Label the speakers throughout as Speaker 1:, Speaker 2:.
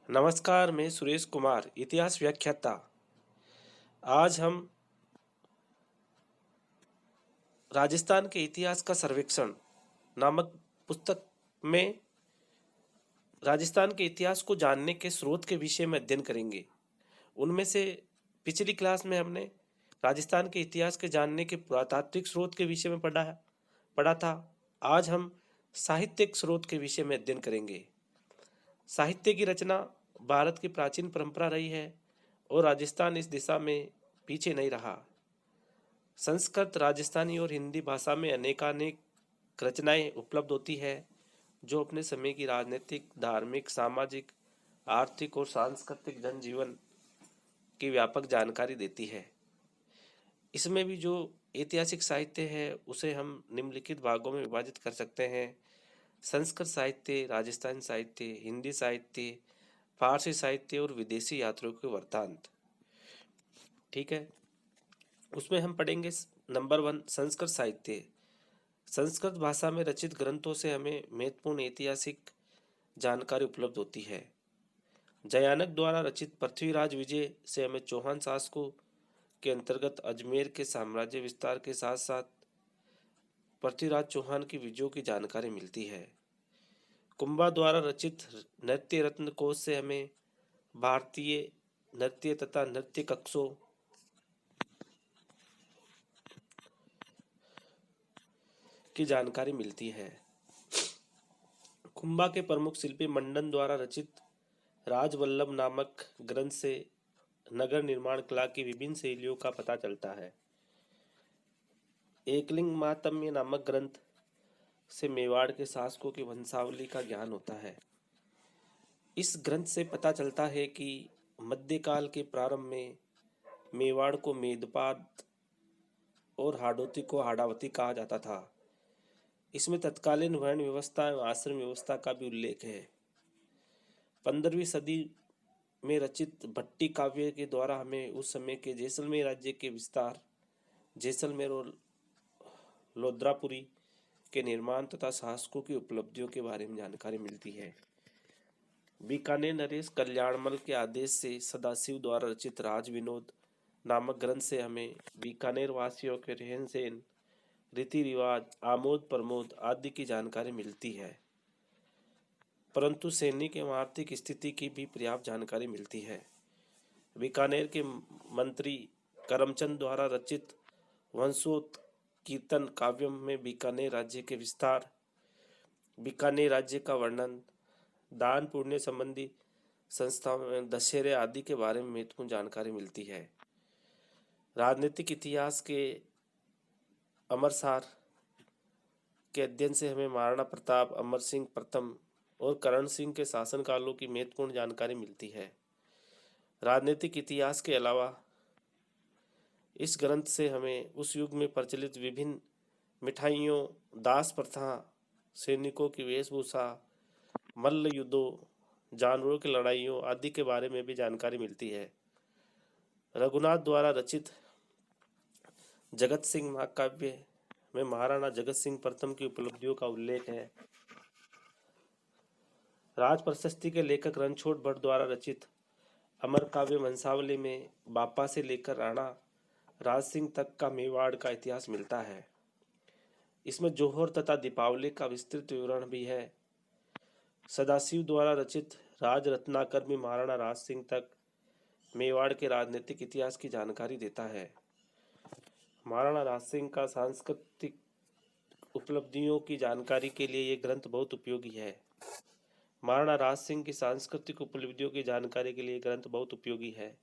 Speaker 1: नमस्कार, मैं सुरेश कुमार, इतिहास व्याख्याता। आज हम राजस्थान के इतिहास का सर्वेक्षण नामक पुस्तक में राजस्थान के इतिहास को जानने के स्रोत के विषय में अध्ययन करेंगे। उनमें से पिछली क्लास में हमने राजस्थान के इतिहास के जानने के पुरातात्विक स्रोत के विषय में पढ़ा था। आज हम साहित्यिक स्रोत के विषय में अध्ययन करेंगे। साहित्य की रचना भारत की प्राचीन परंपरा रही है और राजस्थान इस दिशा में पीछे नहीं रहा। संस्कृत, राजस्थानी और हिंदी भाषा में अनेकानेक रचनाएं उपलब्ध होती है जो अपने समय की राजनीतिक, धार्मिक, सामाजिक, आर्थिक और सांस्कृतिक जनजीवन की व्यापक जानकारी देती है। इसमें भी जो ऐतिहासिक साहित्य है उसे हम निम्नलिखित भागों में विभाजित कर सकते हैं: संस्कृत साहित्य, राजस्थानी साहित्य, हिंदी साहित्य, फारसी साहित्य और विदेशी यात्रियों के वृत्तांत। ठीक है, उसमें हम पढ़ेंगे नंबर 1 संस्कृत साहित्य। संस्कृत भाषा में रचित ग्रंथों से हमें महत्वपूर्ण ऐतिहासिक जानकारी उपलब्ध होती है। जयानक द्वारा रचित पृथ्वीराज विजय से हमें चौहान शासकों के अंतर्गत अजमेर के साम्राज्य विस्तार के साथ साथ पृथ्वीराज चौहान की विजयों की जानकारी मिलती है। कुंभा द्वारा रचित नृत्य रत्न कोश से हमें भारतीय नृत्य तथा नृत्य कक्षों की जानकारी मिलती है। कुंभा के प्रमुख शिल्पी मंडन द्वारा रचित राजवल्लभ नामक ग्रंथ से नगर निर्माण कला की विभिन्न शैलियों का पता चलता है। एकलिंग महात्म्य नामक ग्रंथ से मेवाड़ के शासकों की वंशावली का ज्ञान होता है। इस ग्रंथ से पता चलता है कि मध्यकाल के प्रारंभ में मेवाड़ को मेदपाद और हाड़ौती को हाड़ावती कहा जाता था। इसमें तत्कालीन वर्ण व्यवस्था एवं आश्रम व्यवस्था का भी उल्लेख है। 15वीं सदी में रचित भट्टी काव्य के द्वारा हमें उस समय के जैसलमेर राज्य के विस्तार, जैसलमेर और लोद्रापुरी के निर्माण तथा शासकों की उपलब्धियों के बारे में जानकारी मिलती है। बीकानेर नरेश कल्याणमल के आदेश से सदाशिव द्वारा रचित राज विनोद नामक ग्रंथ से हमें बीकानेर वासियों के रहन सहन, रीति रिवाज, आमोद प्रमोद आदि की जानकारी मिलती है, परंतु सैनिक एवं आर्थिक स्थिति की भी पर्याप्त जानकारी मिलती है। बीकानेर के मंत्री करमचंद द्वारा रचित वंशोत्कीर्तन काव्य में बीकानेर राज्य के विस्तार, बीकानेर राज्य का वर्णन, दान पुण्य संबंधी संस्थाओं में दशहरे आदि के बारे में महत्वपूर्ण जानकारी मिलती है। राजनीतिक इतिहास के अमरसार के अध्ययन से हमें महाराणा प्रताप, अमर सिंह प्रथम और करण सिंह के शासनकालों की महत्वपूर्ण जानकारी मिलती है। राजनीतिक इतिहास के अलावा इस ग्रंथ से हमें उस युग में प्रचलित विभिन्न मिठाइयों, दास प्रथा, सैनिकों की वेशभूषा, मल्ल युद्धों, जानवरों की लड़ाइयों आदि के बारे में भी जानकारी मिलती है। रघुनाथ द्वारा रचित जगत सिंह महाकाव्य में महाराणा जगत सिंह प्रथम की उपलब्धियों का उल्लेख है। राज प्रशस्ति के लेखक रणछोड़ भट्ट द्वारा रचित अमर काव्य वंशावली में बापा से लेकर राणा राज सिंह तक का मेवाड़ का इतिहास मिलता है। इसमें जौहर तथा दीपावली का विस्तृत विवरण भी है। सदाशिव द्वारा रचित राज रत्नाकर भी महाराणा राज सिंह तक मेवाड़ के राजनीतिक इतिहास की जानकारी देता है। महाराणा राज सिंह का सांस्कृतिक उपलब्धियों की जानकारी के लिए ये ग्रंथ बहुत उपयोगी है। महाराणा राज सिंह की सांस्कृतिक उपलब्धियों की जानकारी के लिए ग्रंथ बहुत उपयोगी है।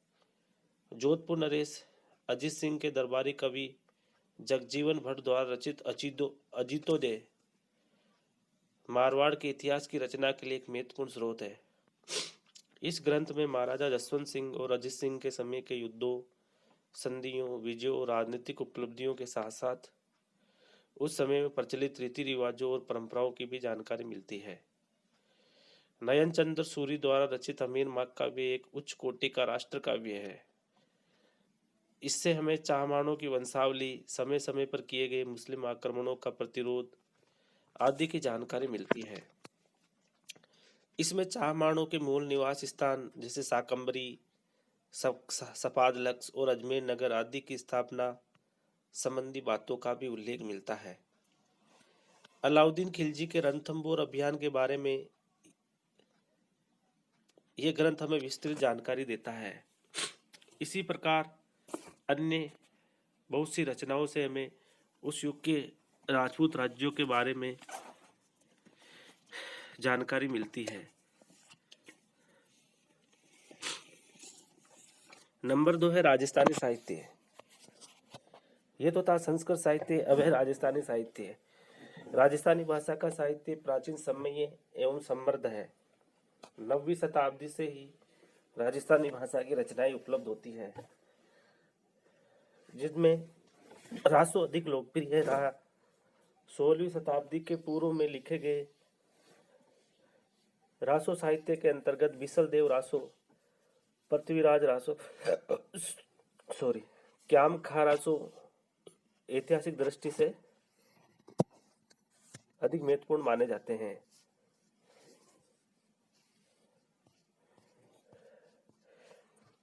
Speaker 1: जोधपुर नरेश अजीत सिंह के दरबारी कवि जगजीवन भट्ट द्वारा रचित अजितोदय मारवाड़ के इतिहास की रचना के लिए एक महत्वपूर्ण स्रोत है। इस ग्रंथ में महाराजा जसवंत सिंह और अजीत सिंह के समय के युद्धों, संधियों, विजयों और राजनीतिक उपलब्धियों के साथ साथ उस समय में प्रचलित रीति रिवाजों और परंपराओं की भी जानकारी मिलती है। नयन चंद्र सूरी द्वारा रचित अमीर महाकाव्य एक उच्च कोटि का राष्ट्र काव्य है। इससे हमें चाहमानों की वंशावली, समय समय पर किए गए मुस्लिम आक्रमणों का प्रतिरोध आदि की जानकारी मिलती है। इसमें चाहमानों के मूल निवास स्थान जैसे शाकंभरी, सपादलक्स और अजमेर नगर आदि की स्थापना संबंधी बातों का भी उल्लेख मिलता है। अलाउद्दीन खिलजी के रणथंबोर अभियान के बारे में यह ग्रंथ हमें विस्तृत जानकारी देता है। इसी प्रकार अन्य बहुत सी रचनाओं से हमें उस युग के राजपूत राज्यों के बारे में जानकारी मिलती है। नंबर 2 है राजस्थानी साहित्य। ये तो था संस्कृत साहित्य, अब है राजस्थानी साहित्य। राजस्थानी भाषा का साहित्य प्राचीन समय एवं समृद्ध है। 9वीं शताब्दी से ही राजस्थानी भाषा की रचनाएं उपलब्ध होती है, जिसमें रासो अधिक लोकप्रिय रहा। 16वीं शताब्दी के पूर्व में लिखे गए रासो साहित्य के अंतर्गत बिसल देव रासो, पृथ्वीराज रासो क्याम खा रासो ऐतिहासिक दृष्टि से अधिक महत्वपूर्ण माने जाते हैं।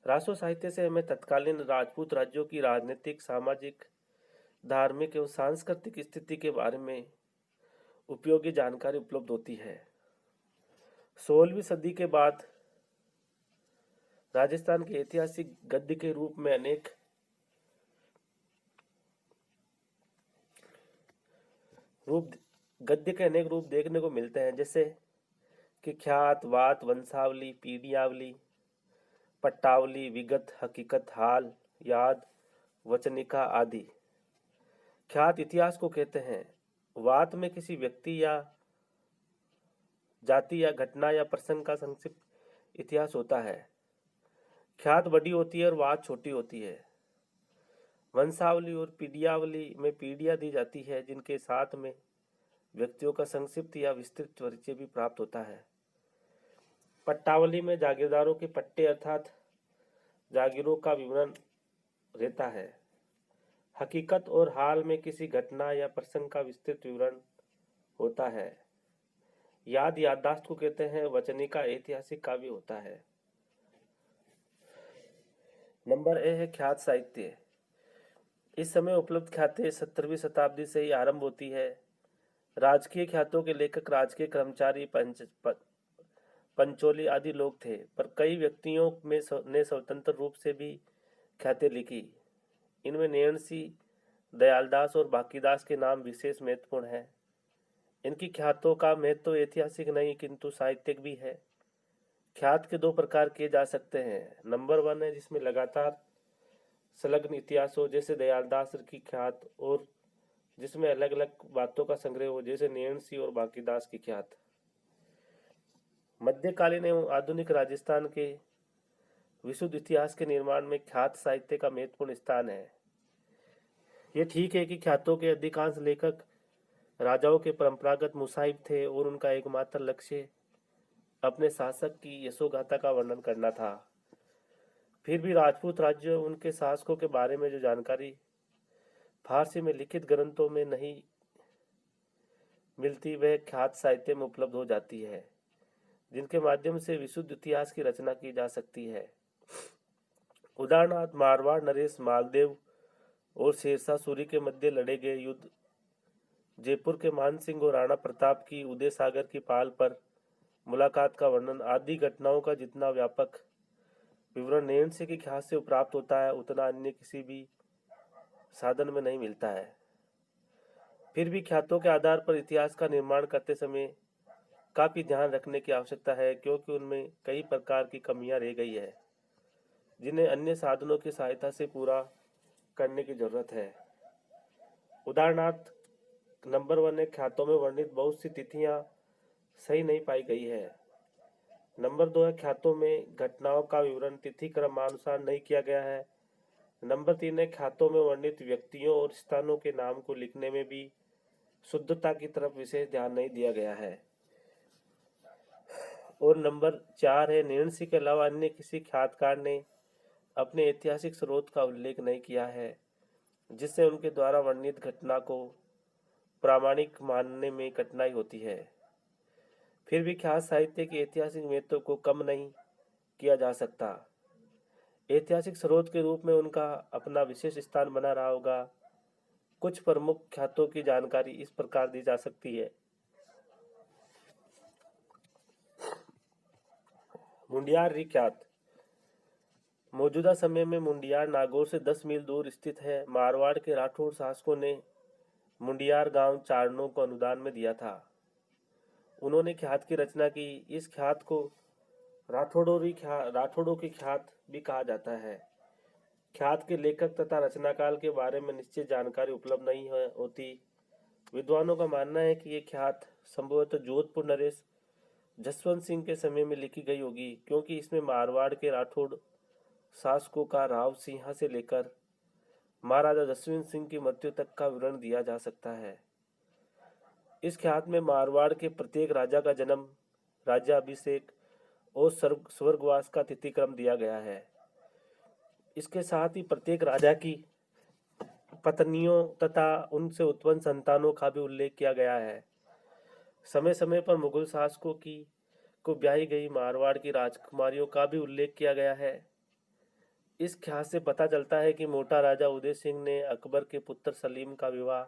Speaker 1: रासो साहित्य से हमें तत्कालीन राजपूत राज्यों की राजनीतिक, सामाजिक, धार्मिक एवं सांस्कृतिक स्थिति के बारे में उपयोगी जानकारी उपलब्ध होती है। 16वीं सदी के बाद राजस्थान के ऐतिहासिक गद्य के रूप में अनेक रूप देखने को मिलते हैं, जैसे कि ख्यात, वात, वंशावली, पीढ़ियावली, पट्टावली, विगत, हकीकत, हाल, याद, वचनिका आदि। ख्यात इतिहास को कहते हैं। वात में किसी व्यक्ति या जाति या घटना या प्रसंग का संक्षिप्त इतिहास होता है। ख्यात बड़ी होती है और वात छोटी होती है। वंशावली और पीढ़ियावली में पीढ़ियां दी जाती है, जिनके साथ में व्यक्तियों का संक्षिप्त या विस्तृत परिचय भी प्राप्त होता है। पट्टावली में जागीरदारों के पट्टे अर्थात जागीरों का विवरण रहता है। हकीकत और हाल में किसी घटना या प्रसंग का विस्तृत विवरण होता है। याद याददाश्त को कहते हैं। वचनिका ऐतिहासिक काव्य होता है। नंबर ए है ख्यात साहित्य। इस समय उपलब्ध ख्यातें 17वीं शताब्दी से ही आरंभ होती है। राजकीय ख्यातों के लेखक राजकीय कर्मचारी, पंचोली आदि लोग थे, पर कई व्यक्तियों ने स्वतंत्र रूप से भी ख्यातें लिखी। इनमें नैणसी, दयालदास और बाकीदास के नाम विशेष महत्वपूर्ण हैं। इनकी ख्यातों का महत्व ऐतिहासिक नहीं किंतु साहित्यिक भी है। ख्यात के 2 प्रकार किए जा सकते हैं। नंबर 1 है जिसमें लगातार संलग्न इतिहास हो, जैसे दयालदास की ख्यात, और जिसमें अलग अलग बातों का संग्रह हो, जैसे नैणसी और बाकीदास की ख्यात। मध्यकालीन एवं आधुनिक राजस्थान के विशुद्ध इतिहास के निर्माण में ख्यात साहित्य का महत्वपूर्ण स्थान है। ये ठीक है कि ख्यातों के अधिकांश लेखक राजाओं के परंपरागत मुसाहिब थे और उनका एकमात्र लक्ष्य अपने शासक की यशोगाथा का वर्णन करना था। फिर भी राजपूत राज्य उनके शासकों के बारे में जो जानकारी फारसी में लिखित ग्रंथों में नहीं मिलती, वह ख्यात साहित्य में उपलब्ध हो जाती है, जिनके माध्यम से विशुद्ध इतिहास की रचना की जा सकती है। उदाहरणार्थ मारवाड़ नरेश मालदेव और शेरशाह सूरी के मध्य लड़े गए युद्ध, जयपुर के मानसिंह और राणा प्रताप की उदय सागर की पाल पर मुलाकात का वर्णन आदि घटनाओं का जितना व्यापक विवरण नैणसी की ख्यात से प्राप्त होता है, उतना अन्य किसी भी साधन में नहीं मिलता है। फिर भी ख्यातों के आधार पर इतिहास का निर्माण करते समय काफी ध्यान रखने की आवश्यकता है, क्योंकि उनमें कई प्रकार की कमियां रह गई है, जिन्हें अन्य साधनों की सहायता से पूरा करने की जरूरत है। उदाहरणार्थ नंबर 1 है ख्यातों में वर्णित बहुत सी तिथियां सही नहीं पाई गई है। नंबर 2 है ख्यातों में घटनाओं का विवरण तिथि क्रमानुसार नहीं किया गया है। नंबर 3 है ख्यातों में वर्णित व्यक्तियों और स्थानों के नाम को लिखने में भी शुद्धता की तरफ विशेष ध्यान नहीं दिया गया है। और नंबर 4 है नैणसी के अलावा अन्य किसी ख्यातकार ने अपने ऐतिहासिक स्रोत का उल्लेख नहीं किया है, जिससे उनके द्वारा वर्णित घटना को प्रामाणिक मानने में कठिनाई होती है। फिर भी ख्यात साहित्य के ऐतिहासिक महत्व को कम नहीं किया जा सकता। ऐतिहासिक स्रोत के रूप में उनका अपना विशेष स्थान बना रहा होगा। कुछ प्रमुख ख्यातों की जानकारी इस प्रकार दी जा सकती है। मुंडियार ख्यात। मौजूदा समय में मुंडियार नागौर से 10 मील दूर स्थित है। मारवाड़ के राठौड़ शासकों ने मुंडियार गांव चारणों को अनुदान में दिया था। उन्होंने ख्यात की रचना की। इस ख्यात को राठौड़ों की ख्यात भी कहा जाता है। ख्यात के लेखक तथा रचनाकाल के बारे में निश्चित जानकारी उपलब्ध नहीं होती। विद्वानों का मानना है कि ये ख्यात संभवतः जोधपुर नरेश जसवंत सिंह के समय में लिखी गई होगी, क्योंकि इसमें मारवाड़ के राठौड़ शासकों का राव सिंह से लेकर महाराजा जसवंत सिंह की मृत्यु तक का विवरण दिया जा सकता है। इस ख्यात में मारवाड़ के प्रत्येक राजा का जन्म, राज्याभिषेक और स्वर्गवास का तिथिक्रम दिया गया है। इसके साथ ही प्रत्येक राजा की पत्नियों तथा उनसे उत्पन्न संतानों का भी उल्लेख किया गया है। समय समय पर मुगल शासकों को ब्याही गई मारवाड़ की राजकुमारियों का भी उल्लेख किया गया है। इस ख्यात से पता चलता है कि मोटा राजा उदय सिंह ने अकबर के पुत्र सलीम का विवाह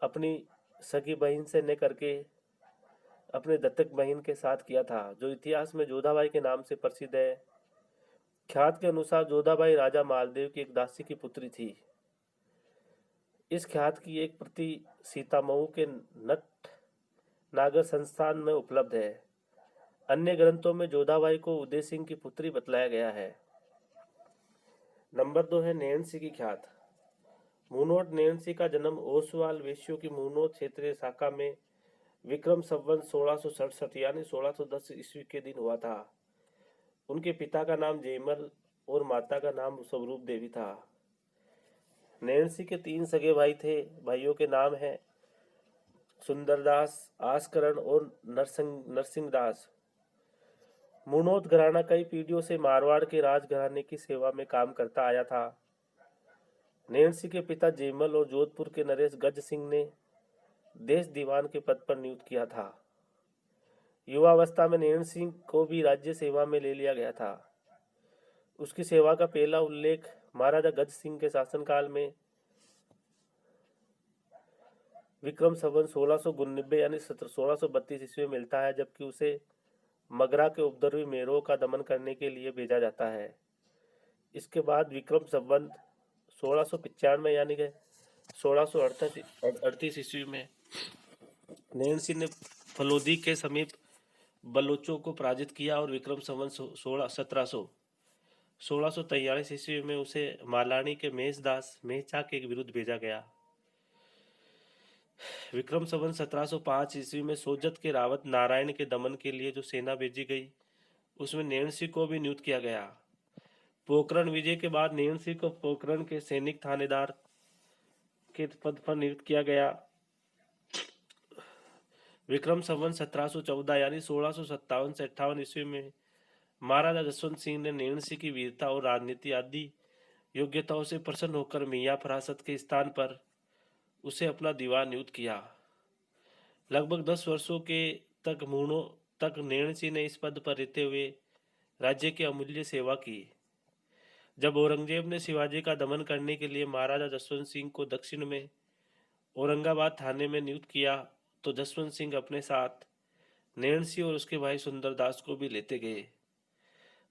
Speaker 1: अपनी सगी बहन से न करके अपने दत्तक बहन के साथ किया था, जो इतिहास में जोधाबाई के नाम से प्रसिद्ध है। ख्यात के अनुसार जोधाबाई राजा मालदेव की एक दासी की पुत्री थी। इस ख्यात की एक प्रति सीतामऊ के नट नागर संस्थान में उपलब्ध है। अन्य ग्रंथों में जोधाबाई को उदय सिंह की पुत्री बतलाया गया है। नंबर 2 है नैणसी की ख्यात। मुनोट नैणसी का जन्म ओसवाल वेश्यों की मुनोट क्षेत्रीय शाखा में विक्रम संवत 1667 यानी 1610 ईस्वी के दिन हुआ था। उनके पिता का नाम जयमल और माता का नाम स्वरूप देवी था। नैणसी के 3 सगे भाई थे। भाइयों के नाम हैं सुंदरदास, आस्करण और नरसिंहदास। मुनोत घराना कई पीढ़ियों से मारवाड़ के राजघराने की सेवा में काम करता आया था। नैणसी के पिता जयमल और जोधपुर के नरेश गज सिंह ने देश दीवान के पद पर नियुक्त किया था। युवावस्था में नैणसी को भी राज्य सेवा में ले लिया गया था। उसकी सेवा का पहला उल्लेख महाराजा गज सिंह के शासनकाल में विक्रम संवत 1699 यानी 1632 ईस्वी में मिलता है, जबकि उसे मगरा के उपद्रवी मेरों का दमन करने के लिए भेजा जाता है। इसके बाद विक्रम संवत 1695 यानी कि 1638 ईस्वी में नैणसी ने फलोदी के समीप बलोचों को पराजित किया और विक्रम संवत 1643 ईस्वी में उसे मालानी के मेषदास मेहचा के विरुद्ध भेजा गया। विक्रम संवत 1705 ईस्वी में सोजत के रावत नारायण के दमन के लिए जो सेना भेजी गई, उसमें नैणसी को भी नियुक्त किया गया। पोखरण विजय के बाद नैणसी को पोखरण के सैनिक थानेदार के पद पर नियुक्त किया गया। विक्रम संवत 1714 यानी 1657 से 58 ईस्वी में महाराजा जसवंत सिंह ने नैणसी की वीरता और राजनीति आदि योग्यताओं से प्रसन्न होकर मियाँ फरासत के स्थान पर उसे अपना दीवान नियुक्त किया। लगभग 10 वर्षों के तक नैणसी ने इस पद पर रहते हुए राज्य की अमूल्य सेवा की। जब औरंगजेब ने शिवाजी का दमन करने के लिए महाराजा जसवंत सिंह को दक्षिण में औरंगाबाद थाने में नियुक्त किया, तो जसवंत सिंह अपने साथ नैणसी और उसके भाई सुंदरदास को भी लेते गए।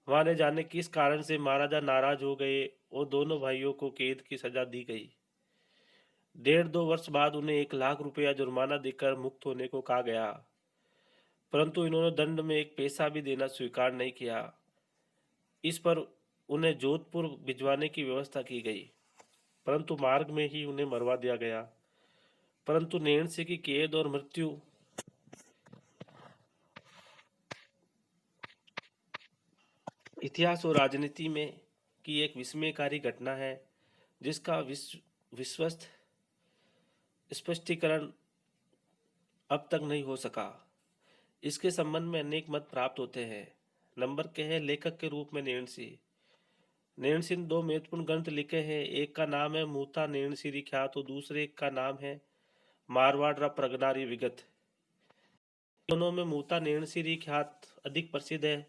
Speaker 1: वहां न जाने किस कारण से महाराजा नाराज हो गए और दोनों भाइयों को कैद की सजा दी गई। 1.5-2 वर्ष बाद उन्हें 1 लाख रुपया जुर्माना देकर मुक्त होने को कहा गया, परंतु इन्होंने दंड में एक पैसा भी देना स्वीकार नहीं किया। इस पर उन्हें जोधपुर भिजवाने की व्यवस्था की गई, परंतु मार्ग में ही उन्हें मरवा दिया गया। परंतु नैणसी की कैद और मृत्यु इतिहास और राजनीति में की एक विस्मयकारी घटना है, जिसका विश्वस्त स्पष्टीकरण अब तक नहीं हो सका। इसके संबंध में अनेक मत प्राप्त होते हैं। नंबर के है लेखक के रूप में नैणसी ने 2 महत्वपूर्ण ग्रंथ लिखे हैं। एक का नाम है मूता नैणसी ख्यात और दूसरे का नाम है मारवाड़ प्रगनारी विगत। दोनों में मूता नेणसिरी ख्यात अधिक प्रसिद्ध है।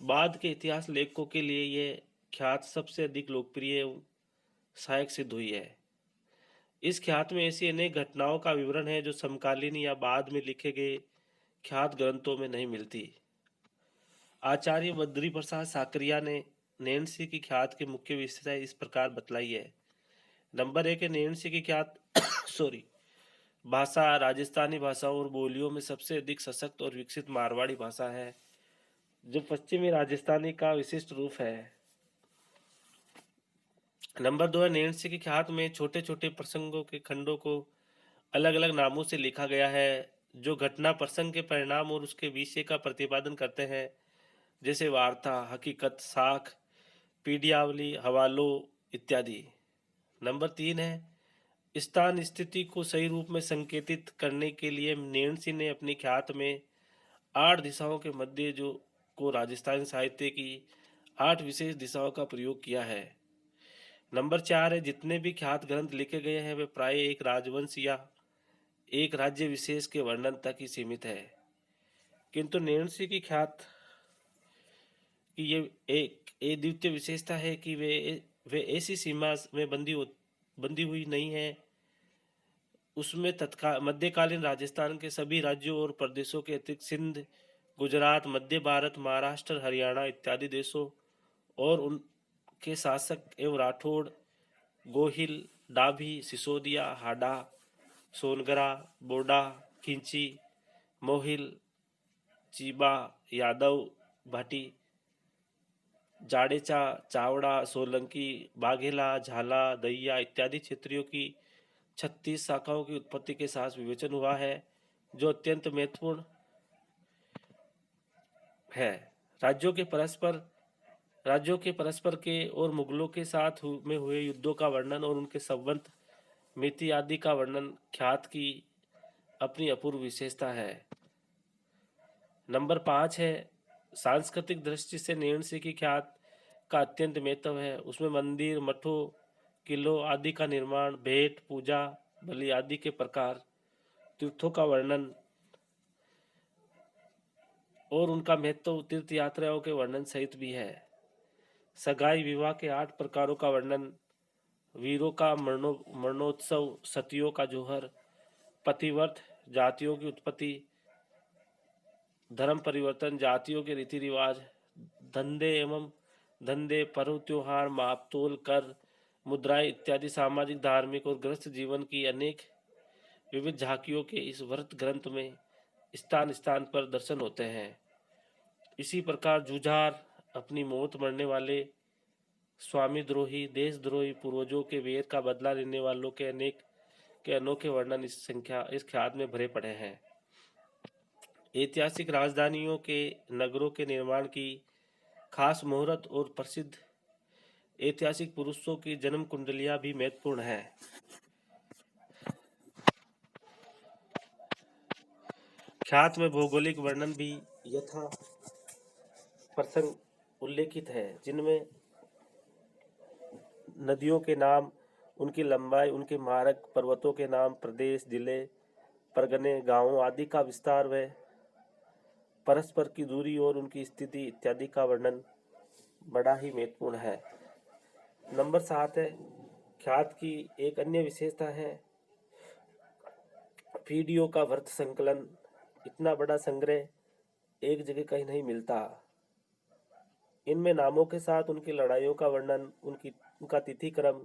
Speaker 1: बाद के इतिहास लेखकों के लिए यह ख्यात सबसे अधिक लोकप्रिय सहायक सिद्ध हुई है। इस ख्यात में ऐसी अनेक घटनाओं का विवरण है जो समकालीन या बाद में लिखे गए ख्यात ग्रंथों में नहीं मिलती। आचार्य बद्री प्रसाद साकरिया ने नेणसी की ख्यात की मुख्य विशेषताएं इस प्रकार बतलाई है। नंबर 1 है नेणसी की ख्यात सॉरी भाषा राजस्थानी भाषाओं और बोलियों में सबसे अधिक सशक्त और विकसित मारवाड़ी भाषा है, जो पश्चिमी राजस्थानी का विशिष्ट रूप है। नंबर 2 है नेणसी की ख्यात में छोटे छोटे प्रसंगों के खंडों को अलग अलग नामों से लिखा गया है, जो घटना प्रसंग के परिणाम और उसके विषय का प्रतिपादन करते हैं, जैसे वार्ता, हकीकत, साख, पीडियावली, हवालों इत्यादि। नंबर 3 है स्थान स्थिति को सही रूप में संकेतित करने के लिए नेणसी ने अपनी ख्यात में 8 दिशाओं के मध्य जो को राजस्थानी साहित्य की 8 विशेष दिशाओं का प्रयोग किया है। नंबर 4 है जितने भी ख्यात ग्रंथ लिखे गए हैं वे प्राय एक राजवंश या एक राज्य विशेष के वर्णन तक ही सीमित है, किंतु नेणसी की ख्यात की ये एक द्वितीय विशेषता है कि वे ऐसी सीमा में बंदी हुई नहीं है। उसमें तत्काल मध्यकालीन राजस्थान के सभी राज्यों और प्रदेशों के अतिरिक्त सिंध, गुजरात, मध्य भारत, महाराष्ट्र, हरियाणा इत्यादि देशों और उनके शासक एवं राठौड़, गोहिल, डाभी, सिसोदिया, हाडा, सोनगरा, बोडा, खिंची, मोहिल, चीबा, यादव, भाटी, जाडेचा, चावड़ा, सोलंकी, बाघेला, झाला, दहिया इत्यादि क्षेत्रों की 36 शाखाओं की उत्पत्ति के साथ विवेचन हुआ है, जो अत्यंत महत्वपूर्ण है। राज्यों के परस्पर के और मुगलों के साथ में हुए युद्धों का वर्णन और उनके संबंध, मिति आदि का वर्णन ख्यात की अपनी अपूर्व विशेषता है। नंबर 5 है सांस्कृतिक दृष्टि से नेणसी की ख्यात का अत्यंत महत्व है। उसमें मंदिर, मठों, किलों आदि का निर्माण, भेंट, पूजा, बलि आदि के प्रकार, तीर्थों का वर्णन और उनका महत्व, तीर्थ यात्राओं के वर्णन सहित भी है। सगाई विवाह के 8 प्रकारों का वर्णन, वीरों का मरणोत्सव, सतियों का जोहर, पतिव्रत जातियों की उत्पत्ति, धर्म परिवर्तन, जातियों के रीति रिवाज, धंधे, पर्व त्योहार, मापतोल, कर, मुद्राएं इत्यादि सामाजिक, धार्मिक और गृहस्थ जीवन की अनेक विविध झांकियों के इस व्रत ग्रंथ में स्थान स्थान पर दर्शन होते हैं। इसी प्रकार जुझार, अपनी मौत मरने वाले, स्वामी द्रोही, देशद्रोही, पूर्वजों के वेर का बदला लेने वालों के अनोखे वर्णन इस ख्यात में भरे पड़े हैं। ऐतिहासिक राजधानियों के नगरों के निर्माण की खास मुहूर्त और प्रसिद्ध ऐतिहासिक पुरुषों की जन्म कुंडलियां भी महत्वपूर्ण हैं। ख्यात में भौगोलिक वर्णन भी यथा प्रसंग उल्लेखित है, जिनमें नदियों के नाम, उनकी लंबाई, उनके मार्ग, पर्वतों के नाम, प्रदेश, जिले, परगने, गांवों आदि का विस्तार व परस्पर की दूरी और उनकी स्थिति इत्यादि का वर्णन बड़ा ही महत्वपूर्ण है। नंबर 7 है ख्यात की एक अन्य विशेषता है पीढ़ियों का वर्त संकलन। इतना बड़ा संग्रह एक जगह कहीं नहीं मिलता। इनमें नामों के साथ उनकी लड़ाइयों का वर्णन, उनका तिथि क्रम,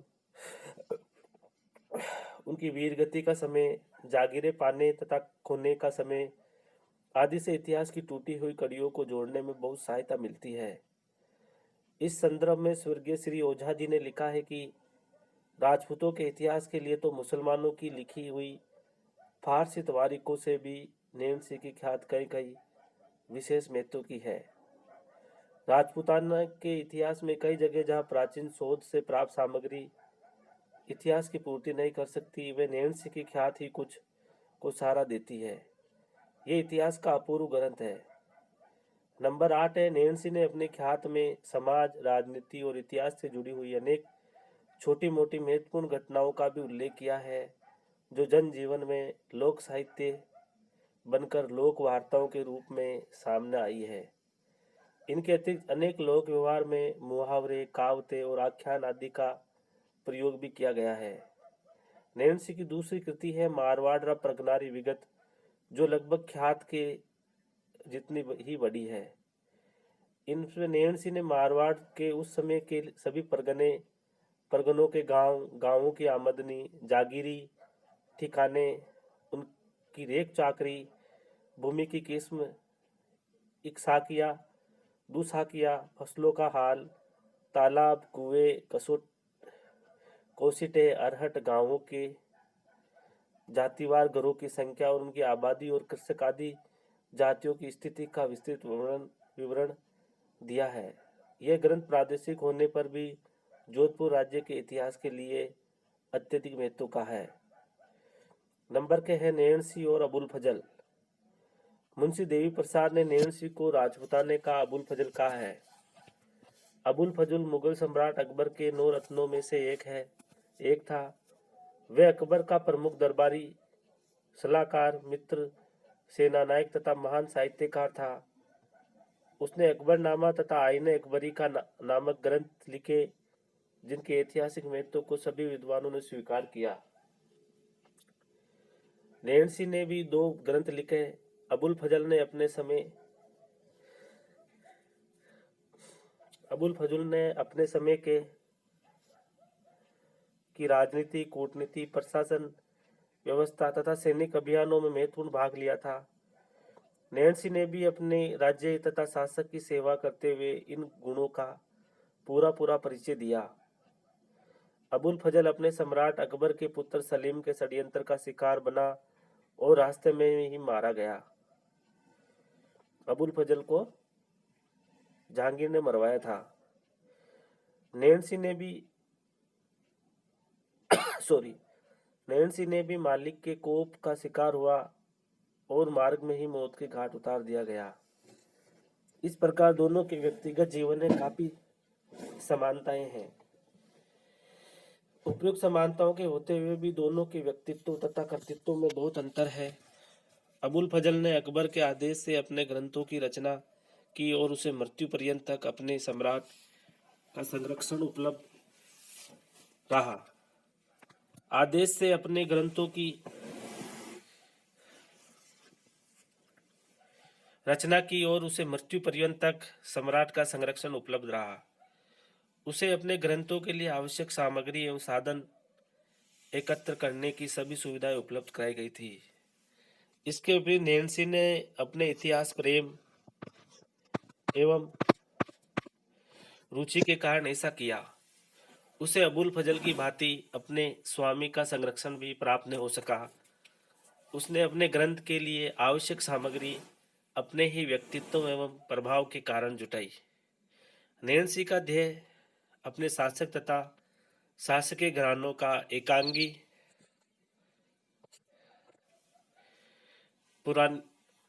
Speaker 1: उनकी वीर गति का समय, जागीरें पाने तथा खोने का समय आदि से इतिहास की टूटी हुई कड़ियों को जोड़ने में बहुत सहायता मिलती है। इस संदर्भ में स्वर्गीय श्री ओझा जी ने लिखा है कि राजपूतों के इतिहास के लिए तो मुसलमानों की लिखी हुई फारसी तवारीखों से भी नेणसी की ख्यात कई विशेष महत्व की है। राजपूताना के इतिहास में कई जगह जहाँ प्राचीन शोध से प्राप्त सामग्री इतिहास की पूर्ति नहीं कर सकती, वे नेणसी की ख्यात ही कुछ को सहारा देती है। ये इतिहास का अपूर्व ग्रंथ है। नंबर 8 है नेणसी ने अपने ख्यात में समाज, राजनीति और इतिहास से जुड़ी हुई अनेक छोटी मोटी महत्वपूर्ण घटनाओं का भी उल्लेख किया है, जो जन जीवन में, लोक साहित्य बनकर लोक वार्ताओं के रूप में सामने आई है। इनके अतिरिक्त अनेक लोक व्यवहार में मुहावरे, कहावतें और आख्यान आदि का प्रयोग भी किया गया है। नैन्सी की दूसरी कृति है मारवाड़ प्रगनारी विगत, जो लगभग ख्यात के जितनी ही बड़ी है। इनमें नैन्सी ने मारवाड़ के उस समय के सभी परगनों के गांवों की आमदनी, जागीरी ठिकाने, उनकी रेख चाकरी, भूमि की किस्म, इकसाकिया, दुसाकिया, फसलों का हाल, तालाब, कुएं, कोसिटे, अरहट, गांवों के जातिवार घरों की संख्या और उनकी आबादी और कृषक आदि जातियों की स्थिति का विस्तृत विवरण दिया है। यह ग्रंथ प्रादेशिक होने पर भी जोधपुर राज्य के इतिहास के लिए अत्यधिक महत्व का है। नंबर के हैं नैन्सी और अबुल फजल। मुंशी देवी प्रसाद ने नैन्सी को राजपुताने का अबुल फजल कहा है। अबुल फजल मुगल सम्राट अकबर के 9 रत्नों में से एक था। वह अकबर का प्रमुख दरबारी, सलाहकार, मित्र, सेनानायक तथा महान साहित्यकार था। उसने अकबरनामा तथा आईने अकबरी का नामक ग्रंथ लिखे, जिनके ऐतिहासिक महत्व को सभी विद्वानों ने स्वीकार किया। नैन्सी ने भी 2 ग्रंथ लिखे। अबुल फजल ने अपने समय की राजनीति, कूटनीति, प्रशासन व्यवस्था तथा सैनिक अभियानों में महत्वपूर्ण भाग लिया था। नैन्सी ने भी अपने राज्य तथा शासक की सेवा करते हुए इन गुणों का पूरा परिचय दिया। अबुल फजल अपने सम्राट अकबर के पुत्र सलीम के षड्यंत्र का शिकार बना और रास्ते में ही मारा गया। अबुल फजल को जहांगीर ने मरवाया था। नैन्सी ने भी मालिक के कोप का शिकार हुआ और मार्ग में ही मौत के घाट उतार दिया गया। इस प्रकार दोनों के व्यक्तिगत जीवन में काफी समानताएं हैं। उपयुक्त समानताओं के होते हुए भी दोनों के व्यक्तित्व तथा कर्तृत्व में बहुत अंतर है। अबुल फजल ने अकबर के आदेश से अपने ग्रंथों की रचना की और उसे मृत्यु पर्यंत तक अपने सम्राट का संरक्षण उपलब्ध रहा। आदेश से अपने ग्रंथों की रचना की और उसे मृत्यु पर्यंत तक सम्राट का संरक्षण उपलब्ध रहा। उसे अपने ग्रंथों के लिए आवश्यक सामग्री एवं साधन एकत्र करने की सभी सुविधाएं उपलब्ध कराई गई थी। इसके विपरीत नैन्सी ने अपने इतिहास प्रेम एवं रुचि के कारण ऐसा किया। उसे अबुल फजल की भांति अपने स्वामी का संरक्षण भी प्राप्त नहीं हो सका। उसने अपने ग्रंथ के लिए आवश्यक सामग्री अपने ही व्यक्तित्व एवं प्रभाव के कारण जुटाई। नैन्सी का ध्येय अपने शासक तथा शासकीय घरानों का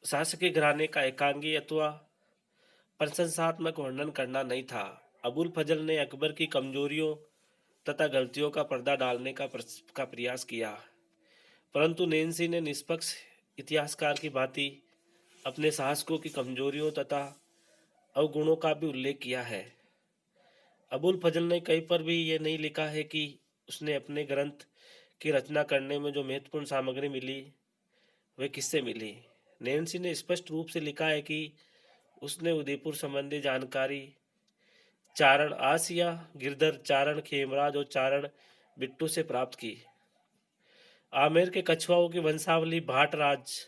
Speaker 1: शासकीय घराने का एकांगी अथवा प्रशंसात्मक वर्णन करना नहीं था। अबुल फजल ने अकबर की कमजोरियों तथा गलतियों का पर्दा डालने का प्रयास किया, परंतु नैन्सी ने निष्पक्ष इतिहासकार की भांति अपने शासकों की कमजोरियों तथा अवगुणों का भी उल्लेख किया है। अबुल फजल ने कहीं पर भी ये नहीं लिखा है कि उसने अपने ग्रंथ की रचना करने में जो महत्वपूर्ण सामग्री मिली वह किससे मिली। नैन्सी ने स्पष्ट रूप से लिखा है कि उसने उदयपुर संबंधी जानकारी चारण आसिया, गिरधर, चारण खेमराज और चारण बिट्टू से प्राप्त की। आमेर के कछुआओं की वंशावली भाट राज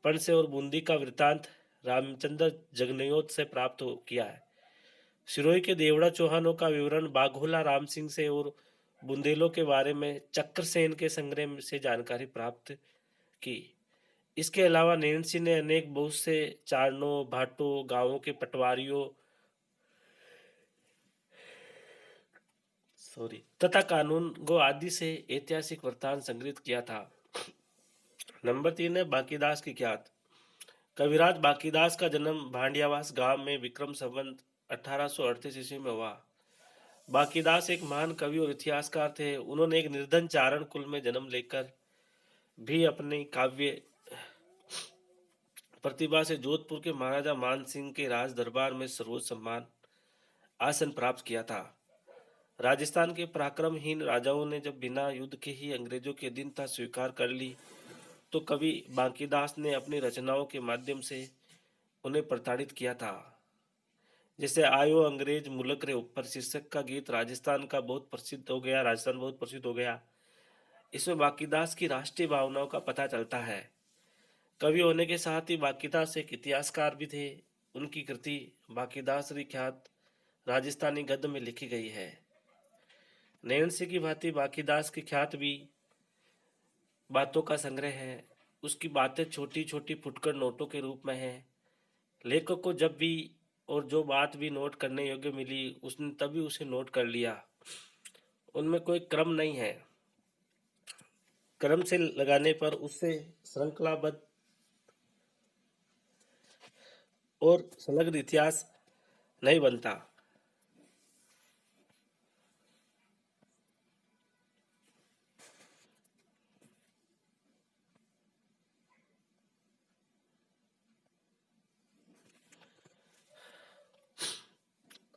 Speaker 1: पण से और बूंदी का वृत्तांत रामचंद्र जगन्योत से प्राप्त किया है। सिरोही के देवड़ा चौहानों का विवरण बाघोला राम सिंह से और बुंदेलों के बारे में चक्रसेन के संग्रह से जानकारी प्राप्त की। इसके अलावा नैन्सी ने अनेक बहुत से चारणों, भाटों, गांवों के पटवारियों तथा कानून गो आदि से ऐतिहासिक वृत्तांत संग्रहित किया था। नंबर 3 है बांकीदास की ख्यात। कविराज बांकीदास का जन्म भांडियावास गांव में विक्रम संवत 1838 ईस्वी में हुआ। बांकीदास एक महान कवि और इतिहासकार थे। उन्होंने एक निर्धन चारण कुल में जन्म लेकर भी अपनी काव्य प्रतिभा से जोधपुर के महाराजा मान सिंह के राज दरबार में सर्वोच्च सम्मान आसन प्राप्त किया था। राजस्थान के पराक्रमहीन राजाओं ने जब बिना युद्ध के ही अंग्रेजों की अधीनता स्वीकार कर ली, तो कवि बांकीदास ने अपनी रचनाओं के माध्यम से उन्हें प्रताड़ित किया था। जैसे आयो अंग्रेज मुल्क रे ऊपर शीर्षक का गीत राजस्थान का बहुत प्रसिद्ध हो गया, राजस्थान बहुत प्रसिद्ध हो गया। इसमें बांकीदास की राष्ट्रीय भावनाओं का पता चलता है। कवि होने के साथ ही बांकीदास एक इतिहासकार भी थे। उनकी कृति बांकीदास ख्यात राजस्थानी गद्य में लिखी गई है। नैन सिंह की भांति बांकीदास की ख्यात भी बातों का संग्रह है। उसकी बातें छोटी छोटी फुटकर नोटों के रूप में है। लेखक को जब भी और जो बात भी नोट करने योग्य मिली, उसने तभी उसे नोट कर लिया। उनमें कोई क्रम नहीं है। क्रम से लगाने पर उससे श्रृंखलाबद्ध और संलग्न इतिहास नहीं बनता।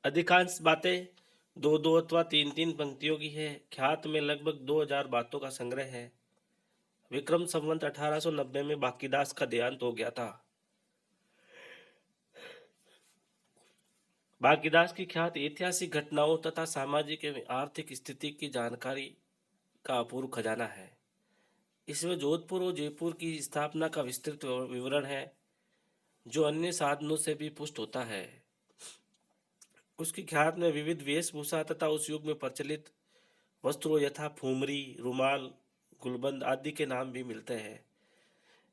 Speaker 1: अधिकांश बातें दो दो अथवा तीन तीन पंक्तियों की है। ख्यात में लगभग 2000 बातों का संग्रह है। विक्रम संवत 1890 में बांकीदास का देहांत हो गया था। बांकीदास की ख्यात ऐतिहासिक घटनाओं तथा सामाजिक एवं आर्थिक स्थिति की जानकारी का अपूर्व खजाना है। इसमें जोधपुर और जयपुर की स्थापना का विस्तृत विवरण है, जो अन्य साधनों से भी पुष्ट होता है। उसकी ख्यात में विविध वेशभूषा तथा उस युग में प्रचलित वस्त्रों यथा फूमरी, रुमाल, गुलबंद आदि के नाम भी मिलते हैं।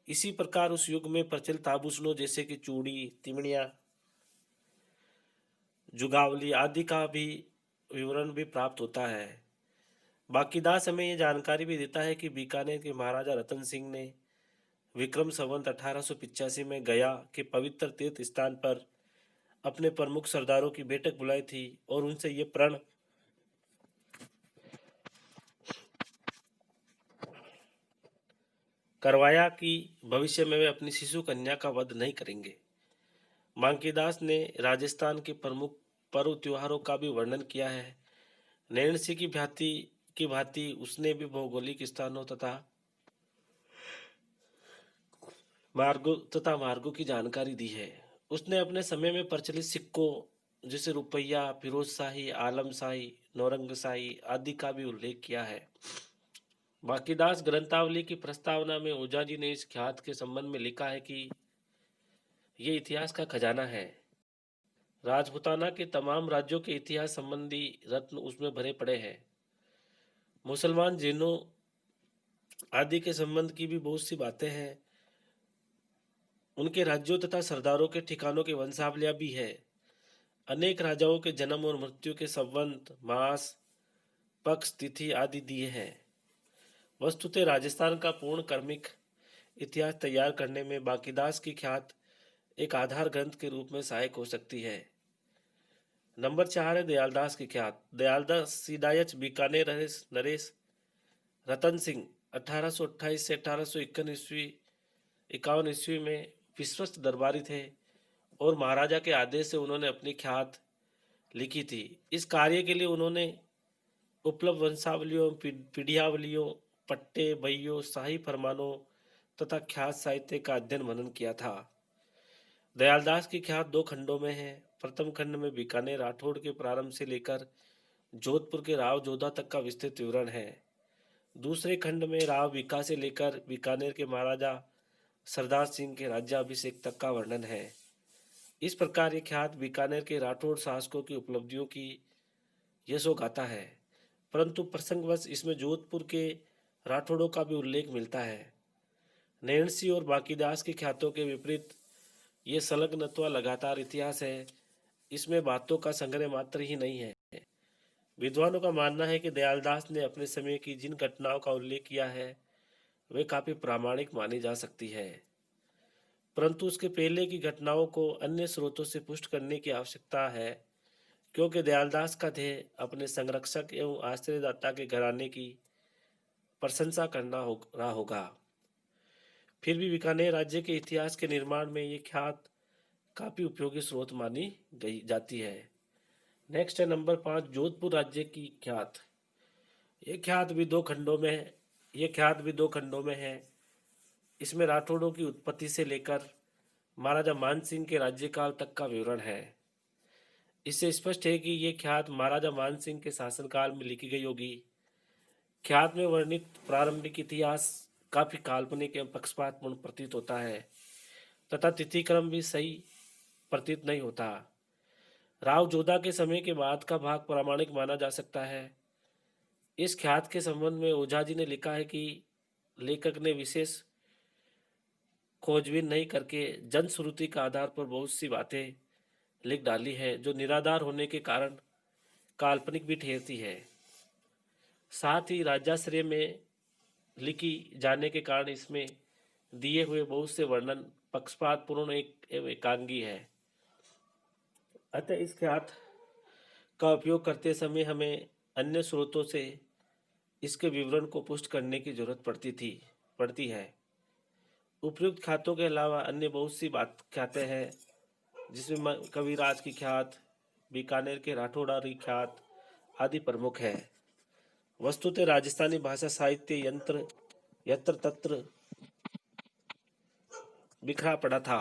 Speaker 1: इसी प्रकार उस युग में प्रचलित आभूषणों जैसे कि चूड़ी, तिमड़िया, जुगावली आदि का भी विवरण भी प्राप्त होता है। बांकीदास हमें यह जानकारी भी देता है कि बीकानेर के महाराजा रतन सिंह ने विक्रम संवत 1885 में गया के पवित्र तीर्थ स्थान पर अपने प्रमुख सरदारों की बैठक बुलाई थी और उनसे ये प्रण करवाया कि भविष्य में वे अपनी शिशु कन्या का वध नहीं करेंगे। बांकीदास ने राजस्थान के प्रमुख पर्व त्योहारों का भी वर्णन किया है। नैणसी की भांति उसने भी भौगोलिक स्थानों मार्गों की जानकारी दी है। उसने अपने समय में प्रचलित सिक्कों जैसे रुपया, फिरोजशाही, आलमशाही, नौरंगशाही आदि का भी उल्लेख किया है। बांकीदास ग्रंथावली की प्रस्तावना में ओझा जी ने इस ख्यात के संबंध में लिखा है कि ये इतिहास का खजाना है। राजपुताना के तमाम राज्यों के इतिहास संबंधी रत्न उसमें भरे पड़े हैं। मुसलमान, जैनों आदि के संबंध की भी बहुत सी बातें हैं। उनके राज्यों तथा सरदारों के ठिकानों की वंशावलियां भी है। अनेक राजाओं के जन्म और मृत्यु के संबंध, मास, पक्ष, तिथि आदि दिए हैं। वस्तुतः राजस्थान का पूर्ण क्रमिक इतिहास तैयार करने में बांकीदास की ख्यात एक आधार ग्रंथ के रूप में सहायक हो सकती है। नंबर 4 है दयालदास की ख्यात। दयालदास सीडायच बीकानेर नरेश रतन सिंह 1828 से 1851 ईस्वी में विश्वस्त दरबारी थे और महाराजा के आदेश से उन्होंने अपनी ख्यात लिखी थी। इस कार्य के लिए उन्होंने उपलब्ध वंशावलियों, पीढ़ियावलियों, पट्टे, बहियों, शाही फरमानों तथा ख्यात साहित्य का अध्ययन मनन किया था। दयालदास की ख्यात दो खंडों में है। प्रथम खंड में बीकानेर राठौड़ के प्रारंभ से लेकर जोधपुर के राव जोधा तक का विस्तृत विवरण है। दूसरे खंड में राव बीका से लेकर बीकानेर के महाराजा सरदार सिंह के राज्याभिषेक तक का वर्णन है। इस प्रकार ये ख्यात बीकानेर के राठौड़ शासकों की उपलब्धियों की यशोगाथा है, परंतु प्रसंगवश इसमें जोधपुर के राठौड़ों का भी उल्लेख मिलता है। नैणसी और बांकीदास की ख्यातों के विपरीत ये संलग्न अथवा लगातार इतिहास है। इसमें बातों का संग्रह मात्र ही नहीं है। विद्वानों का मानना है कि दयालदास ने अपने समय की जिन घटनाओं का उल्लेख किया है वे काफी प्रामाणिक मानी जा सकती है, परंतु उसके पहले की घटनाओं को अन्य स्रोतों से पुष्ट करने की आवश्यकता है, क्योंकि दयालदास का ध्येय अपने संरक्षक एवं आश्रयदाता के घराने की प्रशंसा करना रहा होगा। फिर भी बीकानेर राज्य के इतिहास के निर्माण में ये ख्यात काफी उपयोगी स्रोत मानी गई जाती है। नेक्स्ट है नंबर 5, जोधपुर राज्य की ख्यात। ये ख्यात भी दो खंडों में है ये ख्यात भी दो खंडों में है। इसमें राठौड़ों की उत्पत्ति से लेकर महाराजा मान सिंह के राज्यकाल तक का विवरण है। इससे स्पष्ट है कि ये ख्यात महाराजा मान सिंह के शासनकाल में लिखी गई होगी। ख्यात में वर्णित प्रारंभिक इतिहास काफी काल्पनिक एवं पक्षपातपूर्ण प्रतीत होता है तथा तिथि क्रम भी सही प्रतीत नहीं होता। राव जोधा के समय के बाद का भाग प्रामाणिक माना जा सकता है। इस ख्यात के संबंध में ओझा जी ने लिखा है कि लेखक ने विशेष खोजबीन नहीं करके जनश्रुति का आधार पर बहुत सी बातें लिख डाली है जो निराधार होने के कारण काल्पनिक भी ठहरती है। साथ ही राजाश्रय में लिखी जाने के कारण इसमें दिए हुए बहुत से वर्णन पक्षपातपूर्ण एवं एकांगी है। अतः इस ख्यात का उपयोग करते समय हमें अन्य स्रोतों से इसके विवरण को पुष्ट करने की जरूरत पड़ती है। उपयुक्त ख्यातों के अलावा अन्य बहुत सी बात ख्यातें हैं जिसमें कविराज की ख्यात, बीकानेर के राठौड़ारी ख्यात आदि प्रमुख है। वस्तुतः राजस्थानी भाषा साहित्य यत्र तत्र बिखरा पड़ा था।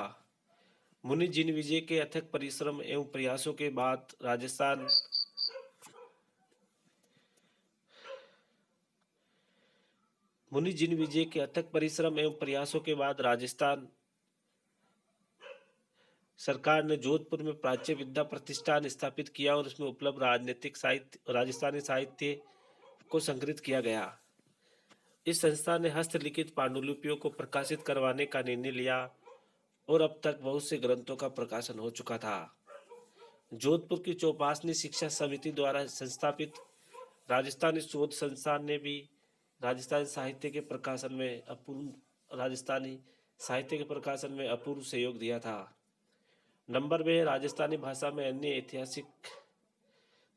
Speaker 1: मुनि जिन विजय के अथक परिश्रम एवं प्रयासों के बाद राजस्थान मुनि जिन विजय के अथक परिश्रम एवं प्रयासों के बाद राजस्थान सरकार ने जोधपुर में प्राच्य विद्या प्रतिष्ठान स्थापित किया और उसमें उपलब्ध राजनीतिक साहित्य राजस्थानी साहित्य को संकलित किया गया। इस संस्था ने हस्तलिखित पांडुलिपियों को प्रकाशित करवाने का निर्णय लिया और अब तक बहुत से ग्रंथों का प्रकाशन हो चुका था। जोधपुर की चौपासनी शिक्षा समिति द्वारा संस्थापित राजस्थानी शोध संस्थान ने भी राजस्थानी साहित्य के प्रकाशन में अपूर्व सहयोग दिया था। नंबर में राजस्थानी भाषा में अन्य ऐतिहासिक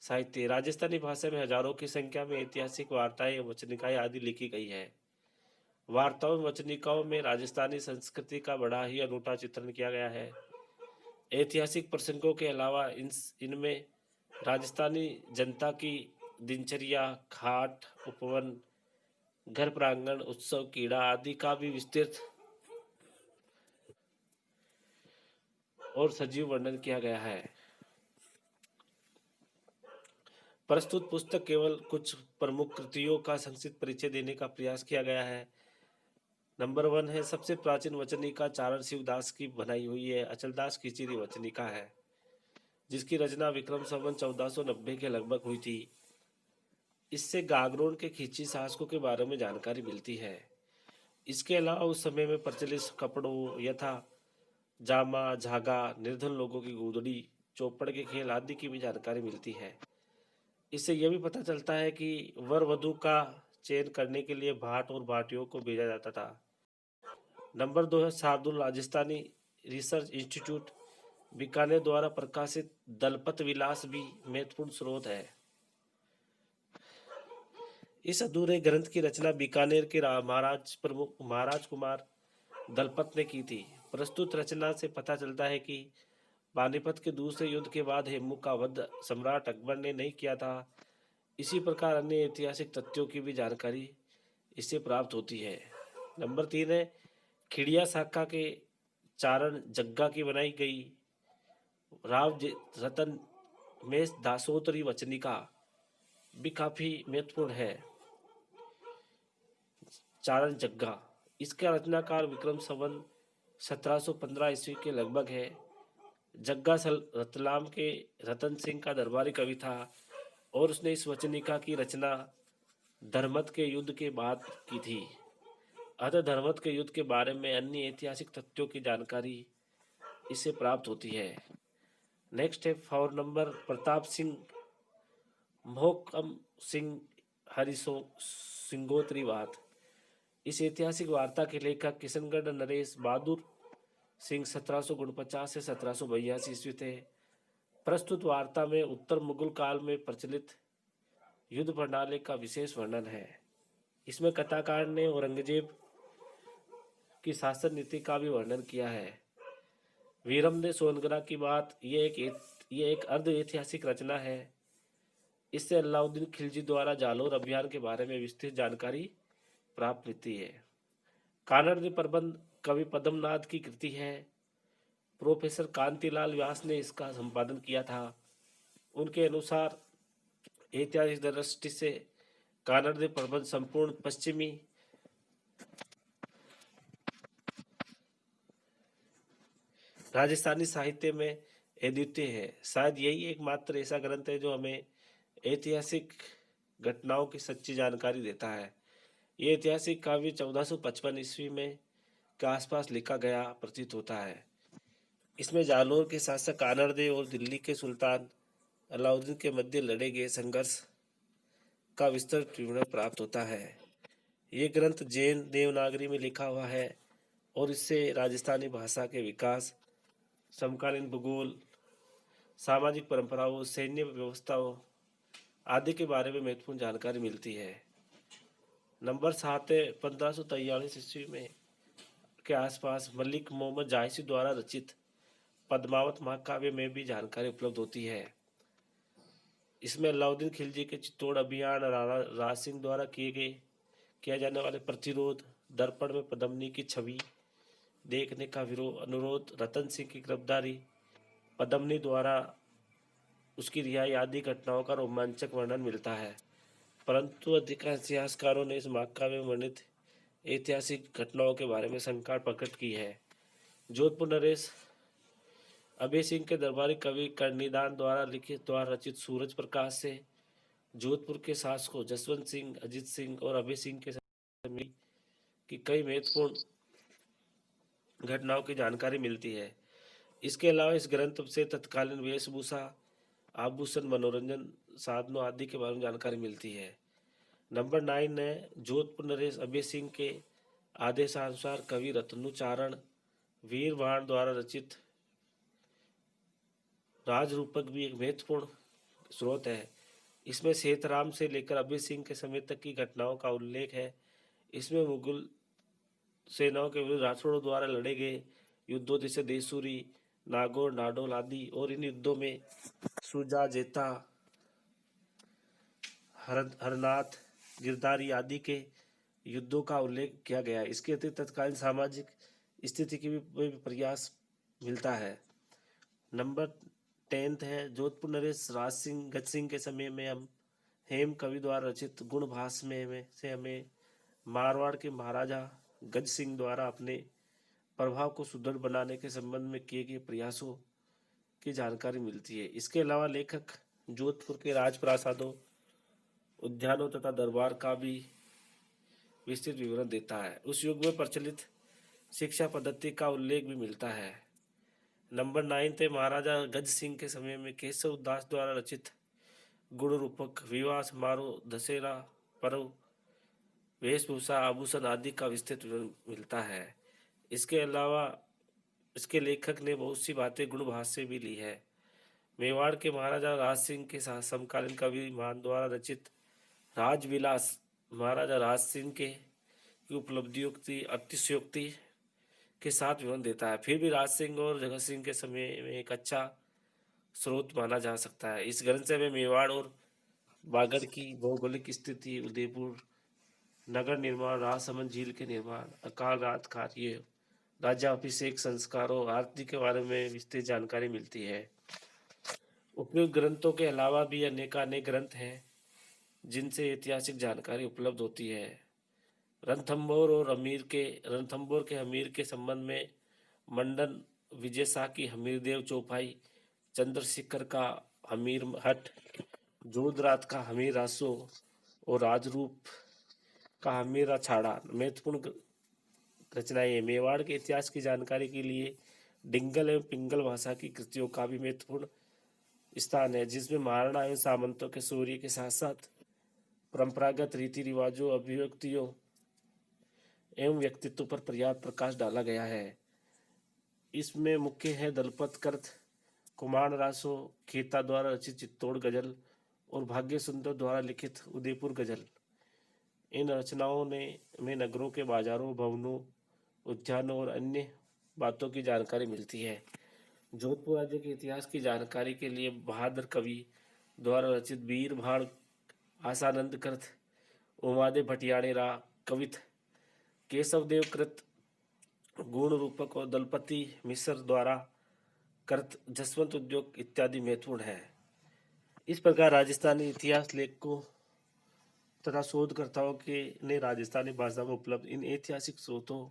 Speaker 1: साहित्य। राजस्थानी भाषा में हजारों की संख्या में ऐतिहासिक वार्ताएं, वचनिकाएं आदि लिखी गई है। वार्ताओं में वचनिकाओं में राजस्थानी संस्कृति का बड़ा ही अनूठा चित्रण किया गया है। ऐतिहासिक प्रसंगों के अलावा इनमें राजस्थानी जनता की दिनचर्या, घाट, उपवन, घर प्रांगण, उत्सव, कीड़ा आदि का भी विस्तृत और सजीव वर्णन किया गया है। प्रस्तुत पुस्तक केवल कुछ प्रमुख कृतियों का संक्षिप्त परिचय देने का प्रयास किया गया है। नंबर 1 है सबसे प्राचीन वचनिका चारण शिवदास की बनाई हुई है अचलदास खिचड़ी वचनिका है, जिसकी रचना विक्रम संवत 1490 के लगभग हुई थी। इससे गागरोन के खिची शासकों के बारे में जानकारी मिलती है। इसके अलावा उस समय में प्रचलित कपड़ों यथा जामा, झागा, निर्धन लोगों की गुदड़ी, चौपड़ के खेल आदि की भी जानकारी मिलती है। इससे यह भी पता चलता है कि वर वधु का चयन करने के लिए भाट और भाटियों को भेजा जाता था। नंबर 2 है शार्दुल राजस्थानी रिसर्च इंस्टीट्यूट बीकानेर द्वारा प्रकाशित दलपत विलास भी महत्वपूर्ण स्रोत है। इस अधूरे ग्रंथ की रचना बीकानेर के महाराज कुमार दलपत ने की थी। प्रस्तुत रचना से पता चलता है कि पानीपत के दूसरे युद्ध के बाद हेमू का वध सम्राट अकबर ने नहीं किया था। इसी प्रकार अन्य ऐतिहासिक तथ्यों की भी जानकारी इससे प्राप्त होती है। नंबर 3 है खिड़िया शाखा के चारण जग्गा की बनाई गई रतन में दासोतरी वचनिका भी काफी महत्वपूर्ण है। चारण जग्गा इसका रचनाकार विक्रम संवत 1715 ईस्वी के लगभग है। जग्गा रतलाम के रतन सिंह का दरबारी कवि था और उसने इस वचनिका की रचना धर्मत के युद्ध के बाद की थी। अतः धर्मत के युद्ध के बारे में अन्य ऐतिहासिक तथ्यों की जानकारी इससे प्राप्त होती है। नेक्स्ट है फॉर नंबर प्रताप सिंह मोहकम सिंह हरिसो सिंगोत्री बात। इस ऐतिहासिक वार्ता के लेखक किशनगढ़ नरेश बहादुर सिंह 1749 से 1782 ईस्वी थे। प्रस्तुत वार्ता में उत्तर मुगल काल में प्रचलित युद्ध प्रणाली का विशेष वर्णन है। इसमें कथाकार ने औरंगजेब की शासन नीति का भी वर्णन किया है। वीरम ने सोनगरा की बात ये एक अर्ध ऐतिहासिक रचना है। इससे अलाउद्दीन खिलजी द्वारा जालोर अभियान के बारे में विस्तृत जानकारी प्राप्त होती है। कानड़ प्रबंध कवि पद्मनाथ की कृति है। प्रोफेसर कांतिलाल व्यास ने इसका संपादन किया था। उनके अनुसार ऐतिहासिक दृष्टि से कानड़ प्रबंध संपूर्ण पश्चिमी राजस्थानी साहित्य में अद्वितीय है। शायद यही एकमात्र ऐसा ग्रंथ है जो हमें ऐतिहासिक घटनाओं की सच्ची जानकारी देता है। ये ऐतिहासिक काव्य 1455 ईस्वी में के आसपास लिखा गया प्रतीत होता है। इसमें जालोर के शासक कानड़देव और दिल्ली के सुल्तान अलाउद्दीन के मध्य लड़े गए संघर्ष का विस्तृत विवरण प्राप्त होता है। ये ग्रंथ जैन देवनागरी में लिखा हुआ है और इससे राजस्थानी भाषा के विकास, समकालीन भूगोल, सामाजिक परंपराओं, सैन्य व्यवस्थाओं आदि के बारे में महत्वपूर्ण जानकारी मिलती है। नंबर 7 है 1543 ईस्वी में के आसपास मलिक मोहम्मद जायसी द्वारा रचित पद्मावत महाकाव्य में भी जानकारी उपलब्ध होती है। इसमें अलाउद्दीन खिलजी के चित्तौड़ अभियान, राणा राज सिंह द्वारा किया जाने वाले प्रतिरोध, दर्पण में पद्मिनी की छवि देखने का अनुरोध, रतन सिंह की गिरफ्तारी, पद्मिनी द्वारा उसकी रिहाई आदि घटनाओं का रोमांचक वर्णन मिलता है। परंतु अधिकांश इतिहासकारों ने इस महाकाव्य में वर्णित ऐतिहासिक घटनाओं के बारे में शंका प्रकट की है। जोधपुर नरेश अभय सिंह के दरबारी कवि कर्णिदान द्वारा रचित सूरज प्रकाश से जोधपुर के शासकों जसवंत सिंह, अजीत सिंह और अभय सिंह के की कई महत्वपूर्ण घटनाओं की जानकारी मिलती है। इसके अलावा इस ग्रंथ से तत्कालीन वेशभूषा, आभूषण, मनोरंजन साधनों आदि के बारे में जानकारी मिलती है। नंबर 9 है जोधपुर नरेश अभय सिंह के आदेशानुसार कवि रत्नुचारण वीरवाण द्वारा रचित राजरूपक भी एक महत्वपूर्ण स्रोत है। इसमें सेतराम से लेकर अभय सिंह के समय तक की घटनाओं का उल्लेख है। इसमें मुगल सेनाओं के विरुद्ध राठौड़ों द्वारा लड़े गए युद्धों जैसे देसूरी, नागौर, नाडोल आदि और इन युद्धों में सुजा, जेता, हरनाथ, गिरधारी आदि के युद्धों का उल्लेख किया गया है। इसके अतिरिक्त तत्कालीन सामाजिक स्थिति की भी प्रयास मिलता है। नंबर 10 है जोधपुर नरेश राज सिंह गज सिंह के समय में हम हेम कवि द्वारा रचित गुणभास में से हमें मारवाड़ के महाराजा गज सिंह द्वारा अपने प्रभाव को सुदृढ़ बनाने के संबंध में किए गए प्रयासों की जानकारी मिलती है। इसके अलावा लेखक जोधपुर के राजप्रासादों, उद्यानों तथा दरबार का भी विस्तृत विवरण देता है। उस युग में प्रचलित शिक्षा पद्धति का उल्लेख भी मिलता है। नंबर 9 थे महाराजा गज सिंह के समय में केशव दास द्वारा रचित गुण रूपक विवाह समारोह, दशहरा पर्व, वेशभूषा, आभूषण आदि का विस्तृत विवरण मिलता है। इसके अलावा इसके लेखक ने बहुत सी बातें गुणभाष से भी ली है। मेवाड़ के महाराजा राज सिंह के साथ समकालीन कवि मान द्वारा रचित राजविलास महाराजा राज सिंह के की उपलब्धियों अतिशयोक्ति के साथ विवरण देता है। फिर भी राज सिंह और जगत सिंह के समय में एक अच्छा स्रोत माना जा सकता है। इस ग्रंथ से हमें मेवाड़ और बागड़ की भौगोलिक स्थिति, उदयपुर नगर निर्माण, राजसमंद झील के निर्माण, अकाल रात कार्य, राज्याभिषेक संस्कारों आदि के बारे में विस्तृत जानकारी मिलती है। उपयुक्त ग्रंथों के अलावा भी अनेक ग्रंथ हैं जिनसे ऐतिहासिक जानकारी उपलब्ध होती है। रणथंभौर के हमीर के संबंध में मंडन विजय शाह की हमीरदेव चौपाई, चंद्रशेखर का हमीर हट, जोधरात का हमीर रासो और राजरूप का हमीर अछाड़ा महत्वपूर्ण रचनाएं हैं। मेवाड़ के इतिहास की जानकारी के लिए डिंगल एवं पिंगल भाषा की कृतियों का भी महत्वपूर्ण स्थान है, जिसमें महाराणा एवं सामंतों के शौर्य के साथ साथ परंपरागत रीति रिवाजों, अभिव्यक्तियों एवं व्यक्तित्व पर पर्याप्त प्रकाश डाला गया है। इसमें मुख्य है दलपत कर्त, कुमार रासो, खेता द्वारा रचित चित्तौड़ गजल और भाग्य सुंदर द्वारा लिखित उदयपुर गजल। इन रचनाओं ने में नगरों के बाजारों, भवनों उद्यानों और अन्य बातों की जानकारी मिलती है। जोधपुर राज्य के इतिहास की जानकारी के लिए बहादुर कवि द्वारा रचित वीर भाड़ आसानंद कृत, उमादेव भटियाड़ेरा कवित, केशवदेव कृत गुण रूपक और दलपति मिश्र द्वारा कृत जसवंत उद्योग इत्यादि महत्वपूर्ण है। इस प्रकार राजस्थानी इतिहास लेखकों तथा शोधकर्ताओं के ने राजस्थानी भाषा में उपलब्ध इन ऐतिहासिक स्रोतों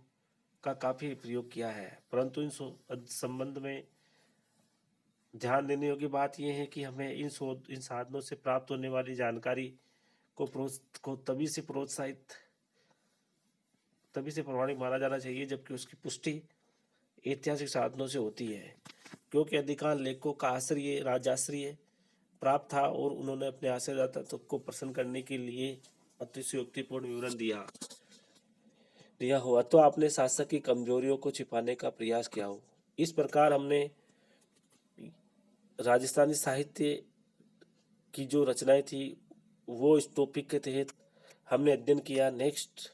Speaker 1: का काफी प्रयोग किया है, परंतु इन संबंध में ध्यान देने योग्य बात यह है कि हमें इन साधनों से प्राप्त होने वाली जानकारी को तभी से प्रमाणिक माना जाना चाहिए जबकि उसकी पुष्टि ऐतिहासिक साधनों से होती है, क्योंकि अधिकांश लेखकों का आश्रय राजाश्रय प्राप्त था और उन्होंने अपने आश्रयदाता को प्रसन्न करने के लिए अतिशयोक्तिपूर्ण विवरण दिया हो अथवा अपने शासक की कमजोरियों को छिपाने का प्रयास किया हो। इस प्रकार हमने राजस्थानी साहित्य की जो रचनाएं थी वो इस टॉपिक के तहत हमने अध्ययन किया। नेक्स्ट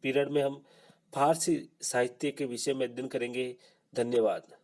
Speaker 1: पीरियड में हम फारसी साहित्य के विषय में अध्ययन करेंगे। धन्यवाद।